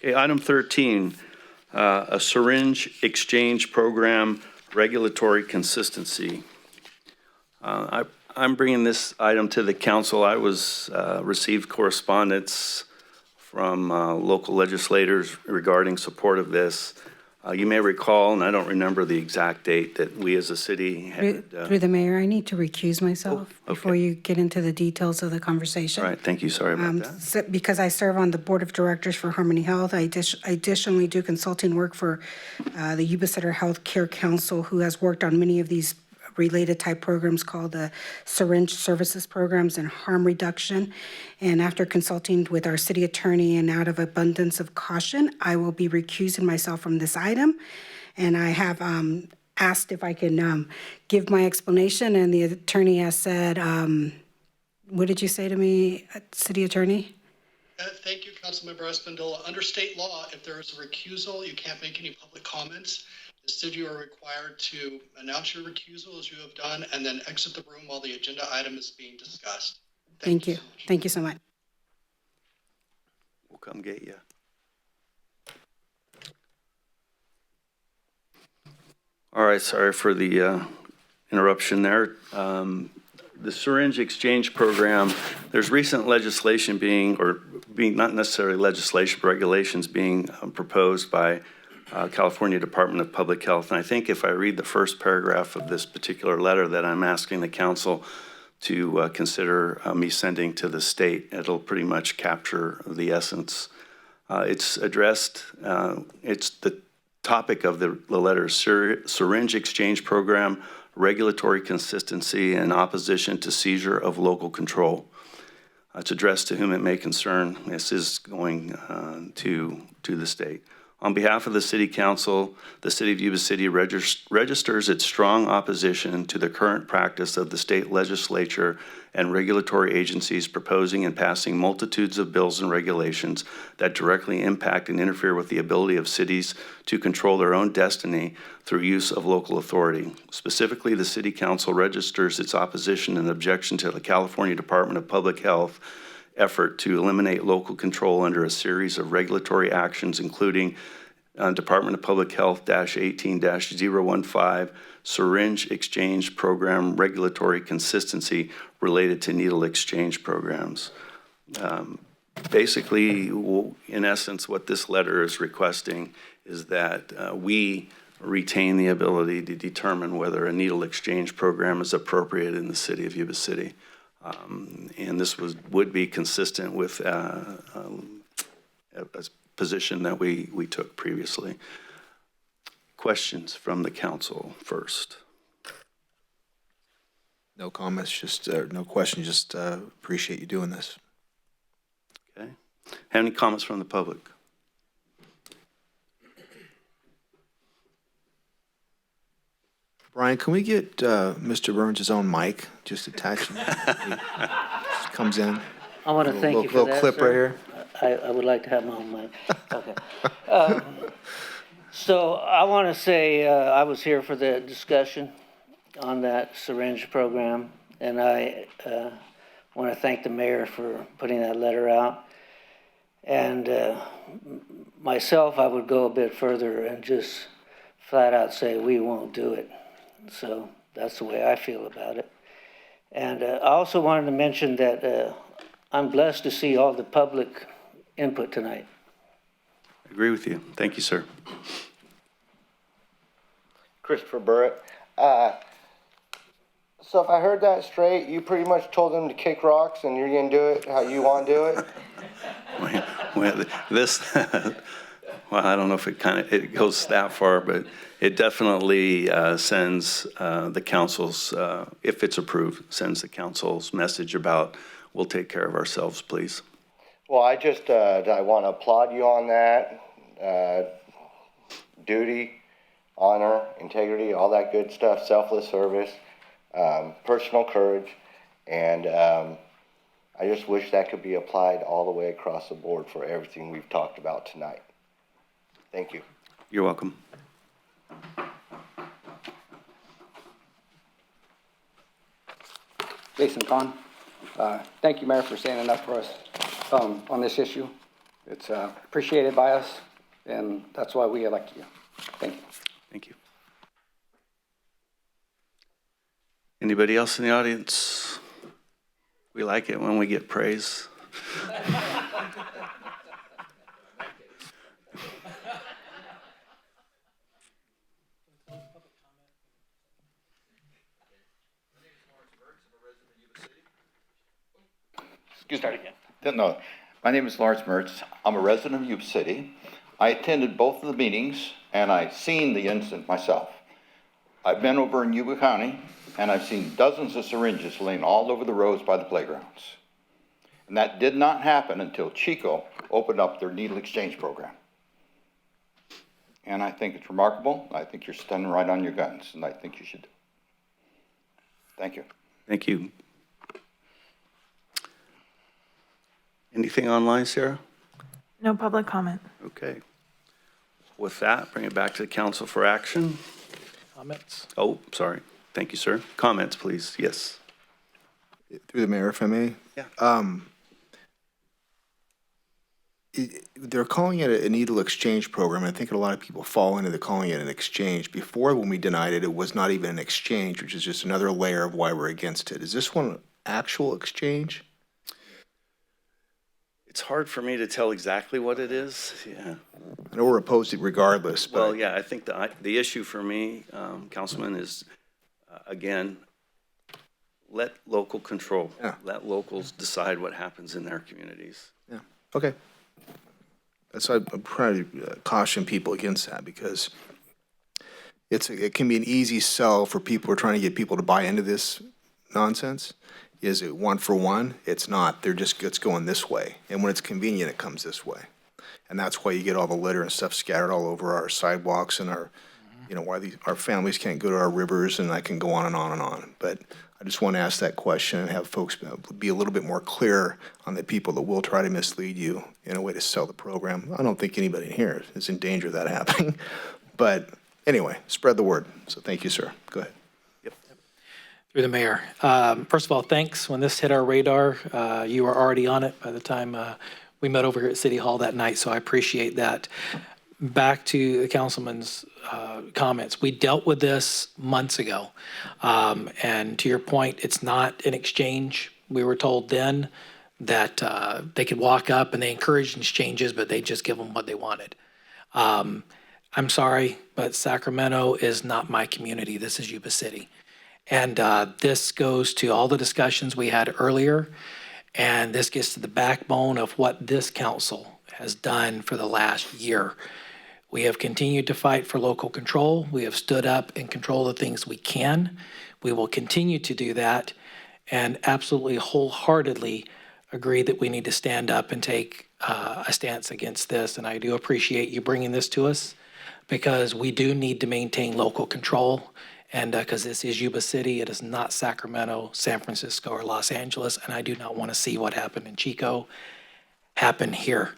Okay, item 13, a syringe exchange program, regulatory consistency. I'm bringing this item to the council. I received correspondence from local legislators regarding support of this. You may recall, and I don't remember the exact date, that we as a city had... Through the mayor, I need to recuse myself before you get into the details of the conversation. All right, thank you. Sorry about that. Because I serve on the board of directors for Harmony Health. I additionally do consulting work for the Yuba City Health Care Council, who has worked on many of these related type programs called the syringe services programs and harm reduction. And after consulting with our city attorney and out of abundance of caution, I will be recusing myself from this item. And I have asked if I can give my explanation, and the attorney has said, what did you say to me, city attorney? Thank you, Councilmember Espindola. Under state law, if there is a recusal, you can't make any public comments. Instead, you are required to announce your recusal as you have done and then exit the room while the agenda item is being discussed. Thank you. Thank you so much. We'll come get you. All right, sorry for the interruption there. The syringe exchange program, there's recent legislation being not necessarily legislation, but regulations being proposed by California Department of Public Health. And I think if I read the first paragraph of this particular letter that I'm asking the council to consider me sending to the state, it'll pretty much capture the essence. It's addressed, it's the topic of the letter, syringe exchange program, regulatory consistency, and opposition to seizure of local control. It's addressed to whom it may concern. This is going to the state. On behalf of the City Council, the City of Yuba City registers its strong opposition to the current practice of the state legislature and regulatory agencies proposing and passing multitudes of bills and regulations that directly impact and interfere with the ability of cities to control their own destiny through use of local authority. Specifically, the City Council registers its opposition and objection to the California Department of Public Health effort to eliminate local control under a series of regulatory actions, including Department of Public Health -18-015 syringe exchange program regulatory consistency related to needle exchange programs. Basically, in essence, what this letter is requesting is that we retain the ability to determine whether a needle exchange program is appropriate in the city of Yuba City. And this would be consistent with a position that we took previously. Questions from the council first? No comments, just no questions, just appreciate you doing this. Okay. Have any comments from the public? Brian, can we get Mr. Burns' own mic just attached? He just comes in. I want to thank you for that, little clip sir. right here. I would like to have my own mic. Okay. So I want to say I was here for the discussion on that syringe program, and I want to thank the mayor for putting that letter out. And myself, I would go a bit further and just flat out say we won't do it. So that's the way I feel about it. And I also wanted to mention that I'm blessed to see all the public input tonight. I agree with you. Thank you, sir. Christopher Burrett. So if I heard that straight, you pretty much told them to kick rocks and you're going to do it how you want to do it? Well, this, well, I don't know if it goes that far, but it definitely sends the council's, if it's approved, sends the council's message about we'll take care of ourselves, please. Well, I want to applaud you on that. Duty, honor, integrity, all that good stuff, selfless service, personal courage, and I just wish that could be applied all the way across the board for everything we've talked about tonight. Thank you. You're welcome. Jason Kahn. Thank you, Mayor, for standing up for us on this issue. It's appreciated by us, and that's why we elect you. Thank you. Thank you. Anybody else in the audience? We like it when we get praise. Excuse me. No, my name is Lawrence Mertz. I'm a resident of Yuba City. I attended both of the meetings, and I've seen the incident myself. I've been over in Yuba County, and I've seen dozens of syringes laying all over the roads by the playgrounds. And that did not happen until Chico opened up their needle exchange program. And I think it's remarkable. I think you're standing right on your guns, and I think you should. Thank you. Thank you. Anything online, Sarah? No public comment. Okay. With that, bring it back to the council for action. Comments? Oh, sorry. Thank you, sir. Comments, please. Yes. Through the mayor, if I may. Yeah. They're calling it a needle exchange program. I think a lot of people fall into calling it an exchange. Before, when we denied it, it was not even an exchange, which is just another layer of why we're against it. Is this one an actual exchange? It's hard for me to tell exactly what it is. Yeah. I know we're opposed to it regardless, but. Well, yeah, I think the issue for me, Councilman, is, again, let local control. Yeah. Let locals decide what happens in their communities. Yeah, okay. That's why I'm trying to caution people against that, because it can be an easy sell for people who are trying to get people to buy into this nonsense. Is it one for one? It's not. It's going this way. And when it's convenient, it comes this way. And that's why you get all the litter and stuff scattered all over our sidewalks and our, why our families can't go to our rivers, and I can go on and on and on. But I just want to ask that question and have folks be a little bit more clear on the people that will try to mislead you in a way to sell the program. I don't think anybody in here is in danger of that happening. But anyway, spread the word. So thank you, sir. Go ahead. Through the mayor. First of all, thanks. When this hit our radar, you were already on it by the time we met over here at City Hall that night, so I appreciate that. Back to the councilman's comments. We dealt with this months ago. And to your point, it's not an exchange. We were told then that they could walk up and they encouraged exchanges, but they just give them what they wanted. I'm sorry, but Sacramento is not my community. This is Yuba City. And this goes to all the discussions we had earlier, and this gets to the backbone of what this council has done for the last year. We have continued to fight for local control. We have stood up and control the things we can. We will continue to do that, and absolutely wholeheartedly agree that we need to stand up and take a stance against this. And I do appreciate you bringing this to us, because we do need to maintain local control. And because this is Yuba City, it is not Sacramento, San Francisco, or Los Angeles, and I do not want to see what happened in Chico happen here.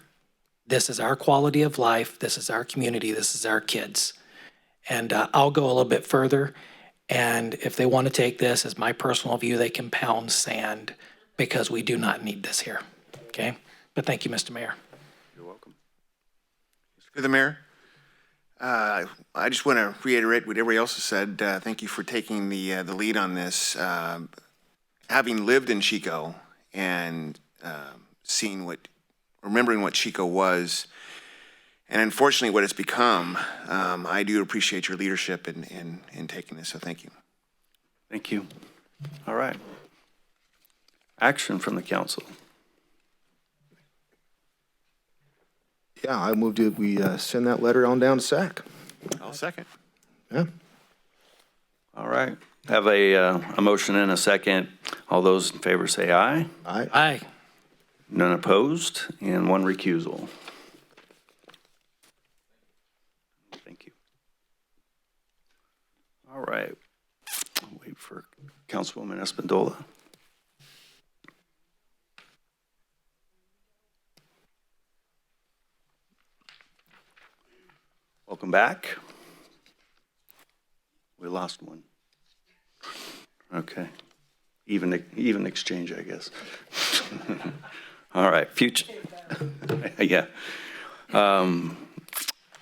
This is our quality of life. This is our community. This is our kids. And I'll go a little bit further. And if they want to take this as my personal view, they can pound sand, because we do not need this here. Okay? But thank you, Mr. Mayor. You're welcome. Through the mayor. I just want to reiterate what everybody else has said. Thank you for taking the lead on this. Having lived in Chico and remembering what Chico was, and unfortunately what it's become, I do appreciate your leadership in taking this. So thank you. Thank you. All right. Action from the council. Yeah, I moved it. We send that letter on down to SAC. I'll second. Yeah. All right. Have a motion and a second. All those in favor say aye. Aye. Aye. None opposed, and one recusal. Thank you. All right. I'll wait for Councilwoman Espindola. Welcome back. We lost one. Okay. Even exchange, I guess. All right, future, yeah.